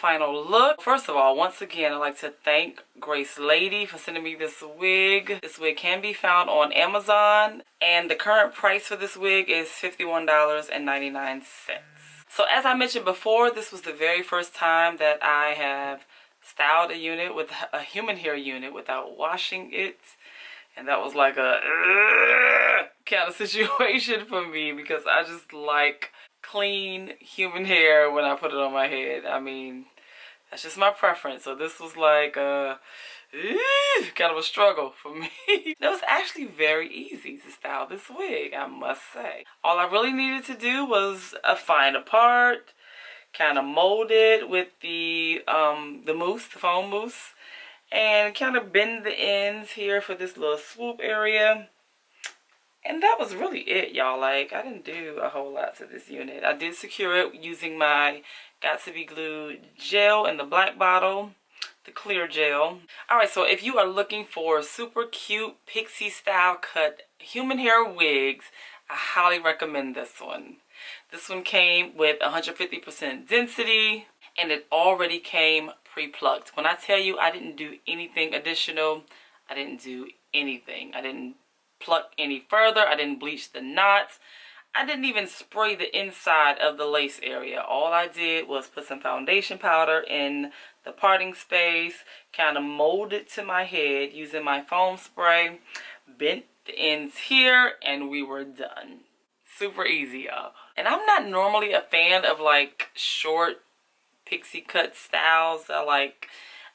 Final look. First of all, once again, I'd like to thank Grace Lady for sending me this wig. This wig can be found on Amazon, and the current price for this wig is $51.99. So as I mentioned before, this was the very first time that I have styled a unit with a human hair unit without washing it, and that was like a kind of situation for me because I just like clean human hair when I put it on my head. I mean, that's just my preference. So this was like kind of a struggle for me. It was actually very easy to style this wig, I must say. All I really needed to do was find a part, kind of mold it with the mousse, the foam mousse, and kind of bend the ends here for this little swoop area. And that was really it, y'all. Like, I didn't do a whole lot to this unit. I did secure it using my Got To Be Glued gel in the black bottle, the clear gel. Alright, so if you are looking for super cute pixie style cut human hair wigs, I highly recommend this one. This one came with 150% density, and it already came pre-plucked. When I tell you I didn't do anything additional, I didn't do anything. I didn't pluck any further. I didn't bleach the knots. I didn't even spray the inside of the lace area. All I did was put some foundation powder in the parting space, kind of mold it to my head using my foam spray, bent the ends here, and we were done. Super easy, y'all. And I'm not normally a fan of like short pixie cut styles. I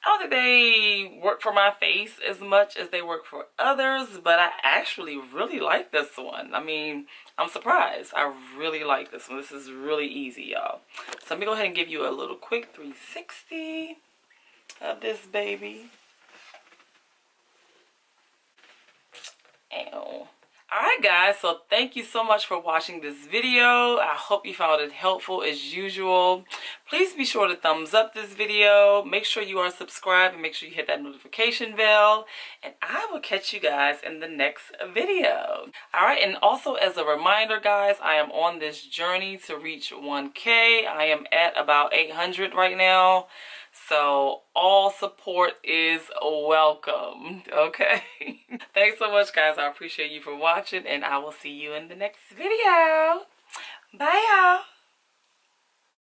don't think they work for my face as much as they work for others, but I actually really like this one. I mean, I'm surprised. I really like this one. This is really easy, y'all. So let me go ahead and give you a little quick 360 of this baby. Ow. Alright guys, so thank you so much for watching this video. I hope you found it helpful as usual. Please be sure to thumbs up this video. Make sure you are subscribed and make sure you hit that notification bell. And I will catch you guys in the next video. Alright, and also as a reminder guys, I am on this journey to reach 1K. I am at about 800 right now. So all support is welcome, okay? Thanks so much, guys. I appreciate you for watching, and I will see you in the next video. Bye, y'all.